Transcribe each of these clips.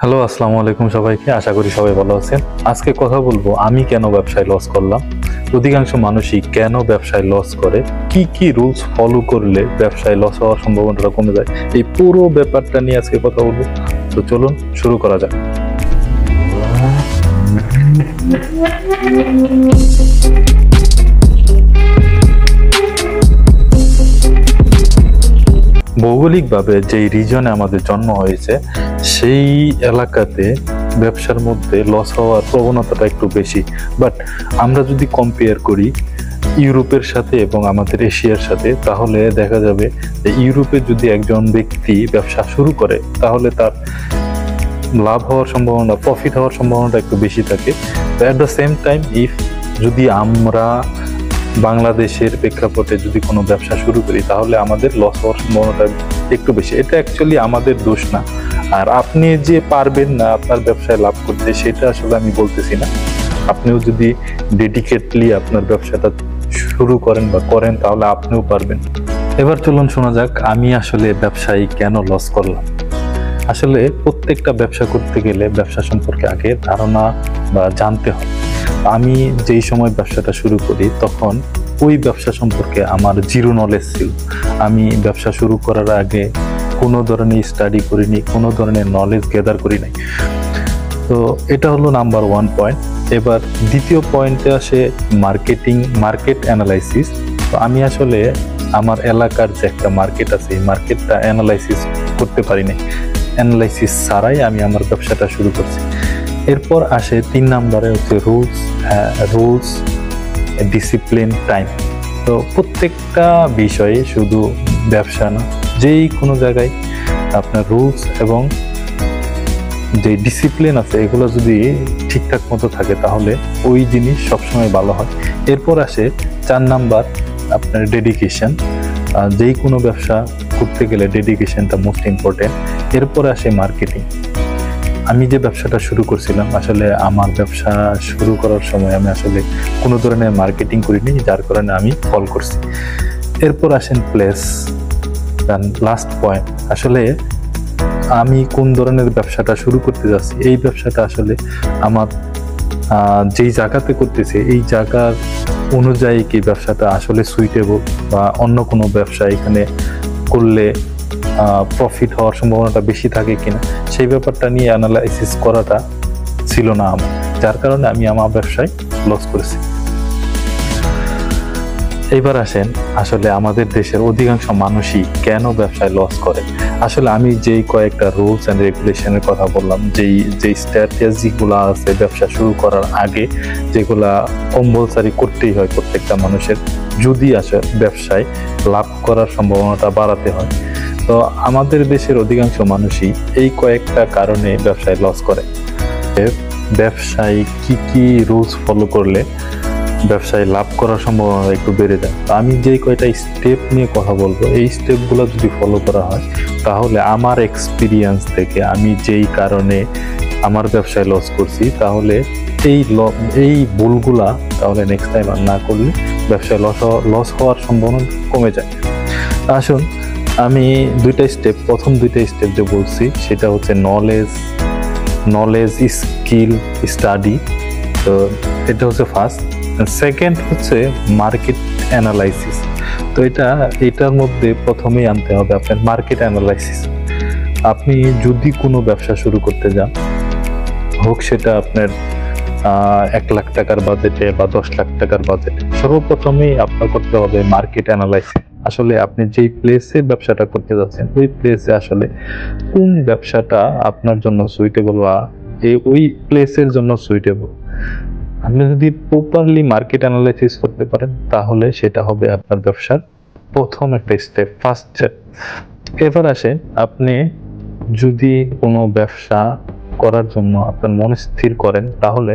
Hello, আসসালামু আলাইকুম সবাইকে। আশা করি সবাই ভালো আছেন। আজকে কথা বলবো আমি কেন ব্যবসায় লস করলাম, অধিকাংশ মানুষই কেন ব্যবসায় লস করে, কি কি রুলস ফলো করলে ব্যবসায় লস হওয়ার সম্ভাবনাটা কমে যায়, এই পুরো ব্যাপারটা নিয়ে আজকে কথা বলবো। তো চলুন শুরু করা যাক। ভৌগোলিকভাবে যেই রিজনে আমাদের জন্ম হয়েছে সেই এলাকাতে ব্যবসার মধ্যে লস হওয়ার প্রবণতাটা একটু বেশি। বাট আমরা যদি কম্পেয়ার করি ইউরোপের সাথে এবং আমাদের এশিয়ার সাথে, তাহলে দেখা যাবে যে ইউরোপে যদি একজন ব্যক্তি ব্যবসা শুরু করে তাহলে তার লাভ হওয়ার সম্ভাবনা, প্রফিট হওয়ার সম্ভাবনাটা একটু বেশি থাকে। তো অ্যাট দ্য সেম টাইম যদি আমরা বাংলাদেশের প্রেক্ষাপটে যদি কোনো ব্যবসা শুরু করি তাহলে আমাদের লস হওয়ার সম্ভাবনাটা একটু বেশি। এটা অ্যাকচুয়ালি আমাদের দোষ না। আর আপনি যে পারবেন না আপনার ব্যবসায় লাভ করতে, সেটা আসলে আমি বলতেছি না। আপনিও যদি ডেডিকেটলি আপনার ব্যবসাটা শুরু করেন বা করেন তাহলে আপনিও পারবেন। এবার চলুন শোনা যাক আমি আসলে ব্যবসায় কেন লস করলাম। আসলে প্রত্যেকটা ব্যবসা করতে গেলে ব্যবসা সম্পর্কে আগে ধারণা বা জানতে হয়। আমি যেই সময় ব্যবসাটা শুরু করি তখন ওই ব্যবসা সম্পর্কে আমার জিরো নলেজ ছিল। আমি ব্যবসা শুরু করার আগে কোনো ধরনের স্টাডি করিনি, কোনো ধরনের নলেজ গ্যাদার করি নাই। তো এটা হলো নাম্বার ওয়ান পয়েন্ট। এবার দ্বিতীয় পয়েন্টে আসে মার্কেট অ্যানালাইসিস। তো আমি আসলে আমার এলাকার যে একটা মার্কেট আছে এই মার্কেটটা অ্যানালাইসিস করতে পারি নাই। অ্যানালাইসিস ছাড়াই আমি আমার ব্যবসাটা শুরু করছি। এরপর আসে 3 নম্বরে হচ্ছে রুলস, ডিসিপ্লিন, টাইম। তো প্রত্যেকটা বিষয়ে, শুধু ব্যবসা না, যেই কোনো জায়গায় আপনার রুলস এবং যে ডিসিপ্লিন আছে এগুলো যদি ঠিকঠাক মতো থাকে তাহলে ওই জিনিস সবসময় ভালো হয়। এরপর আসে 4 নাম্বার আপনার ডেডিকেশন। যেই কোনো ব্যবসা করতে গেলে ডেডিকেশনটা মোস্ট ইম্পর্টেন্ট। এরপর আসে মার্কেটিং। আমি যে ব্যবসাটা শুরু করছিলাম, আসলে আমার ব্যবসা শুরু করার সময় আমি আসলে কোনো ধরনের মার্কেটিং করিনি, যার কারণে আমি ফল করছি। এরপর আসেন প্লেস। লাস্ট পয়েন্ট, আসলে আমি কোন ধরনের ব্যবসাটা শুরু করতে যাচ্ছি, এই ব্যবসাটা আসলে আমার যেই জায়গাতে করতেছে এই জায়গার অনুযায়ী কি ব্যবসাটা আসলে সুইটেবল, বা অন্য কোনো ব্যবসা এখানে করলে প্রফিট হওয়ার সম্ভাবনাটা বেশি থাকে কিনা, সেই ব্যাপারটা নিয়ে অ্যানালাইসিস করাটা ছিল না আমার, যার কারণে আমি আমার ব্যবসায় লস করেছি। এবার আসেন আসলে আমাদের দেশের অধিকাংশ মানুষই কেন ব্যবসায় লস করে। আসলে আমি যেই কয়েকটা রুলস অ্যান্ড রেগুলেশনের কথা বললাম, যেই স্ট্র্যাটেজিগুলো আছে ব্যবসা শুরু করার আগে, যেগুলা কম্পালসারি করতেই হয় প্রত্যেকটা মানুষের যদি আসে ব্যবসায় লাভ করার সম্ভাবনাটা বাড়াতে হয়, তো আমাদের দেশের অধিকাংশ মানুষই এই কয়েকটা কারণে ব্যবসায় লস করে। ব্যবসায় কি কি রুলস ফলো করলে ব্যবসায় লাভ করার সম্ভাবনা একটু বেড়ে যায়, আমি যেই কয়টা স্টেপ নিয়ে কথা বলবো এই স্টেপগুলো যদি ফলো করা হয় তাহলে আমার এক্সপিরিয়েন্স থেকে আমি যেই কারণে আমার ব্যবসায় লস করছি, তাহলে এই ভুলগুলা তাহলে নেক্সট টাইম আর না করলে ব্যবসায় লস হওয়ার সম্ভাবনা কমে যায়। আসুন আমি প্রথম দুইটা স্টেপ যে বলছি সেটা হচ্ছে নলেজ, স্কিল, স্টাডি। তো এটা হচ্ছে ফার্স্ট। সেকেন্ড হচ্ছে মার্কেট অ্যানালাইসিস। তো এটার মধ্যে প্রথমেই আনতে হবে আপনার মার্কেট অ্যানালাইসিস। আপনি যদি কোনো ব্যবসা শুরু করতে যান, হোক সেটা আপনার 1 লাখ টাকার বাজেটে বা 10 লাখ টাকার বাজেটে, সর্বপ্রথমেই আপনার করতে হবে মার্কেট অ্যানালাইসিস। আসলে আপনি যেই প্লেসে ব্যবসাটা করতে যাচ্ছেন ওই প্লেসে আসলে কোন ব্যবসাটা আপনার জন্য সুইটেবল বা ওই প্লেসের জন্য সুইটেবল। আপনি যদি প্রপারলি মার্কেট অ্যানালাইসিস করতে পারেন তাহলে সেটা হবে আপনার ব্যবসার প্রথম একটা স্টেপ, ফার্স্ট স্টেপ। এবার আসে আপনি যদি কোনো ব্যবসা করার জন্য আপনার মন স্থির করেন তাহলে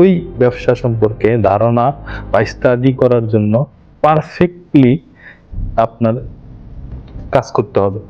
ওই ব্যবসা সম্পর্কে ধারণা বা স্টাডি করার জন্য পারফেক্টলি আপনার কাজ করতে হবে।